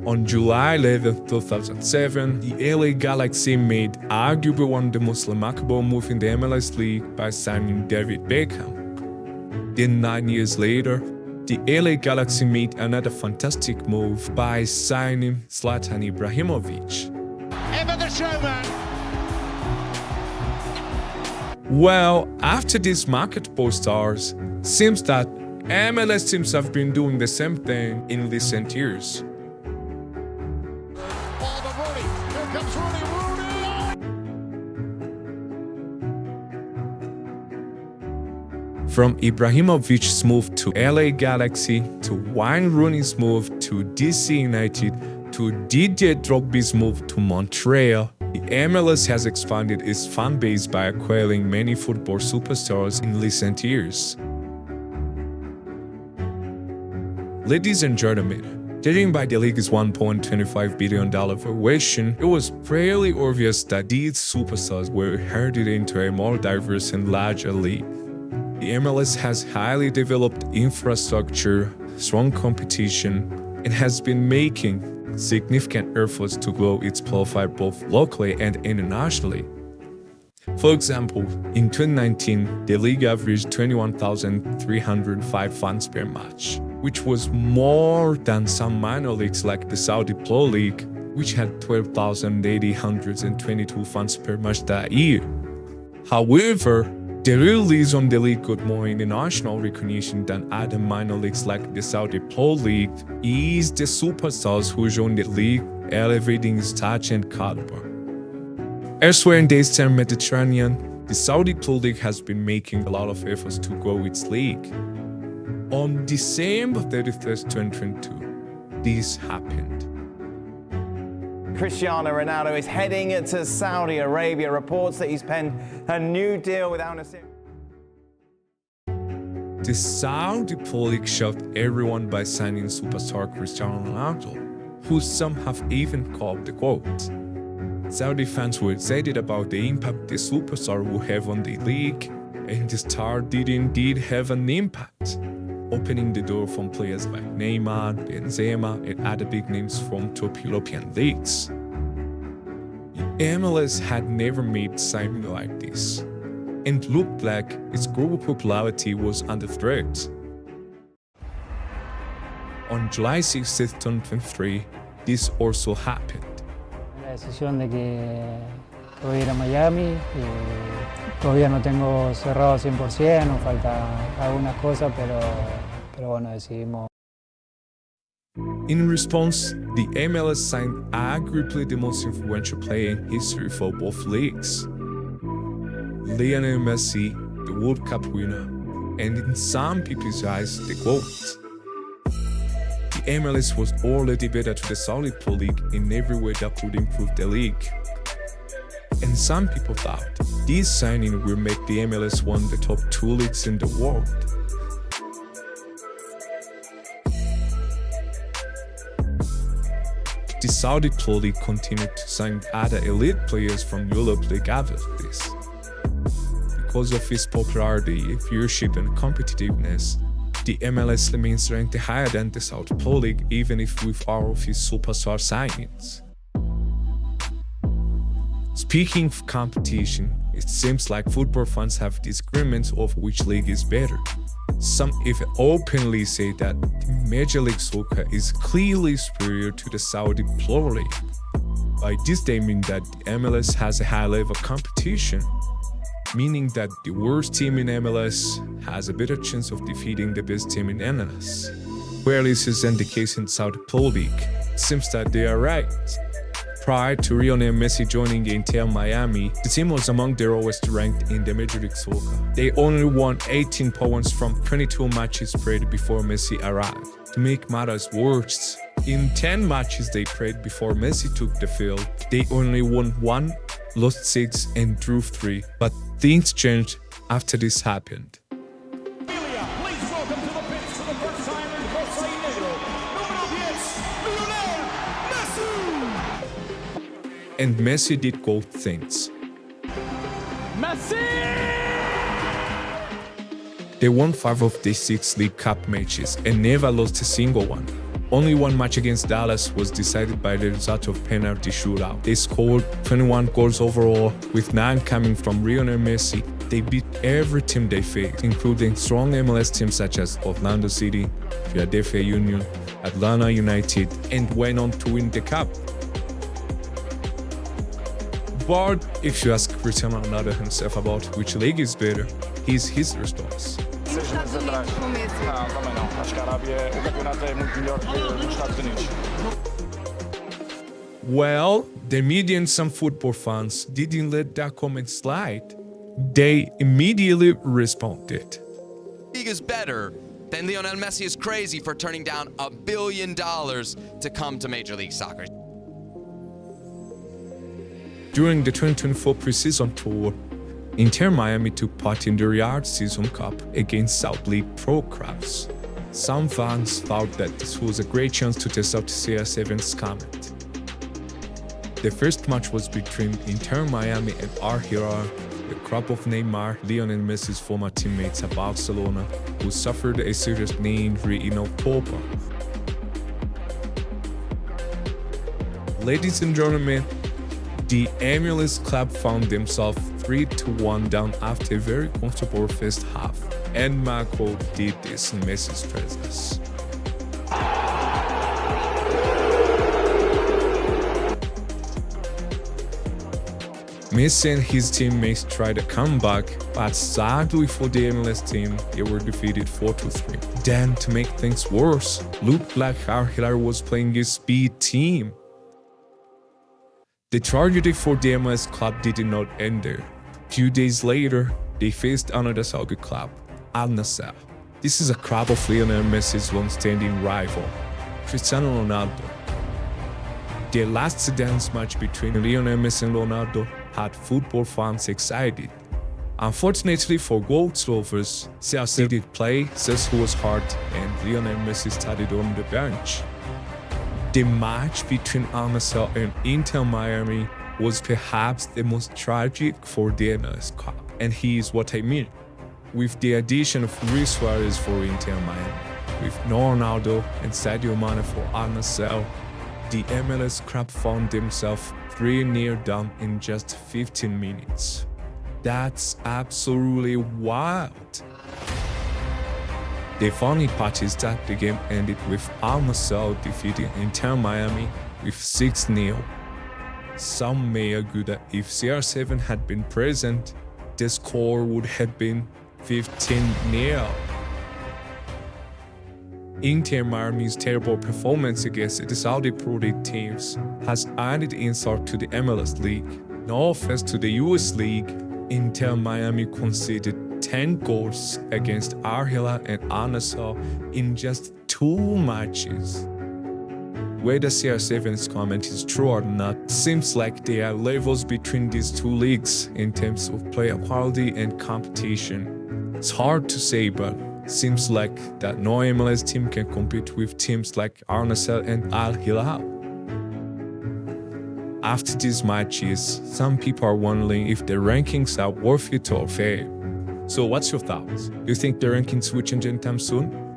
On July 11, 2007, the LA Galaxy made arguably one of the most remarkable moves in the MLS League by signing David Beckham. Then 9 years later, the LA Galaxy made another fantastic move by signing Zlatan Ibrahimovic. Ever the showman! Well, after these marketable stars, seems that MLS teams have been doing the same thing in recent years. Ball to Rooney. Here comes Rooney. From Ibrahimovic's move to LA Galaxy, to Wayne Rooney's move to DC United, to Didier Drogba's move to Montreal, the MLS has expanded its fan base by acquiring many football superstars in recent years. Ladies and gentlemen, judging by the league's $1.25 billion valuation, it was fairly obvious that these superstars were herded into a more diverse and larger league. The MLS has highly developed infrastructure, strong competition, and has been making significant efforts to grow its profile both locally and internationally. For example, in 2019, the league averaged 21,305 fans per match, which was more than some minor leagues like the Saudi Pro League, which had 12,822 fans per match that year. However, the real reason the league got more international recognition than other minor leagues like the Saudi Pro League is the superstars who joined the league, elevating its touch and caliber. Elsewhere in the Eastern Mediterranean, the Saudi Pro League has been making a lot of efforts to grow its league. On December 31st, 2022, this happened. Cristiano Ronaldo is heading to Saudi Arabia. Reports that he's penned a new deal with Al Nassr. The Saudi Pro League shocked everyone by signing superstar Cristiano Ronaldo, who some have even called the GOAT. Saudi fans were excited about the impact the superstar would have on the league, and the star did indeed have an impact, opening the door from players like Neymar, Benzema, and other big names from top European leagues. The MLS had never made signing like this, and looked like its global popularity was under threat. On July 6, 2023, this also happened. La decisión de que voy a ir a Miami, todavía no tengo cerrado 100%, nos falta algunas cosas, pero bueno, decidimos. In response, the MLS signed arguably the most influential player in history for both leagues, Lionel Messi, the World Cup winner, and in some people's eyes, the GOAT. The MLS was already better to the Saudi Pro League in every way that could improve the league. And some people thought this signing will make the MLS one of the top 2 leagues in the world. The Saudi Pro League continued to sign other elite players from Europe League after this. Because of its popularity, viewership, and competitiveness, the MLS remains ranked higher than the Saudi Pro League, even if with all of its superstar signings. Speaking of competition, it seems like football fans have disagreements over which league is better. Some even openly say that Major League Soccer is clearly superior to the Saudi Pro League. By this they mean that the MLS has a high level of competition, meaning that the worst team in MLS has a better chance of defeating the best team in MLS. Where this isn't the case in Saudi Pro League, it seems that they are right. Prior to Lionel Messi joining Inter Miami, the team was among the lowest ranked in the Major League Soccer. They only won 18 points from 22 matches played before Messi arrived. To make matters worse, in 10 matches they played before Messi took the field, they only won 1, lost 6, and drew 3. But things changed after this happened. Please welcome to the pitch for the first time in Jose Negro, número 10, Lionel Messi! And Messi did GOAT things. Messi! They won 5 of the 6 League Cup matches and never lost a single one. Only one match against Dallas was decided by the result of penalty shootout. They scored 21 goals overall, with 9 coming from Lionel Messi. They beat every team they faced, including strong MLS teams such as Orlando City, Philadelphia Union, Atlanta United, and went on to win the cup. But if you ask Cristiano Ronaldo himself about which league is better, he's his response. Nos Estados Unidos, com o Messi. Não, também não. Acho que a Arábia, o campeonato é muito melhor que nos Estados Unidos. Well, the media and some football fans didn't let that comment slide. They immediately responded. League is better. Then Lionel Messi is crazy for turning down $1 billion to come to Major League Soccer. During the 2024 preseason tour, Inter Miami took part in the Riyadh Season Cup against South League Pro clubs. Some fans thought that this was a great chance to test out CR7's comment. The first match was between Inter Miami and Al Hilal, the club of Neymar, Lionel Messi's former teammates at Barcelona, who suffered a serious knee injury in October. Ladies and gentlemen, the MLS club found themselves 3-1 down after a very comfortable first half, and Marco did this in Messi's presence. Messi and his teammates tried a comeback, but sadly for the MLS team, they were defeated 4-3. Then, to make things worse, looked like Al Hilal was playing his speed team. The tragedy for the MLS club did not end there. A few days later, they faced another Saudi club, Al Nassr. This is a club of Lionel Messi's long-standing rival, Cristiano Ronaldo. The last dance match between Lionel Messi and Ronaldo had football fans excited. Unfortunately for goals lovers, CR7 did play, Cesc was hurt, and Lionel Messi started on the bench. The match between Al Nassr and Inter Miami was perhaps the most tragic for the MLS club, and here's what I mean. With the addition of Luis Suarez for Inter Miami, with no Ronaldo and Sadio Mane for Al Nassr, the MLS club found themselves 3-0 down in just 15 minutes. That's absolutely wild. The funny part is that the game ended with Al Nassr defeating Inter Miami with 6-0. Some may argue that if CR7 had been present, the score would have been 15-0. Inter Miami's terrible performance against the Saudi Pro League teams has added insult to the MLS League. No offense to the US League, Inter Miami conceded 10 goals against Al Hilal and Al Nassr in just 2 matches. Whether CR7's comment is true or not, seems like there are levels between these two leagues in terms of player quality and competition. It's hard to say, but seems like that no MLS team can compete with teams like Al Nassr and Al Hilal. After these matches, some people are wondering if the rankings are worth it or fair. So what's your thoughts? Do you think the rankings will change anytime soon?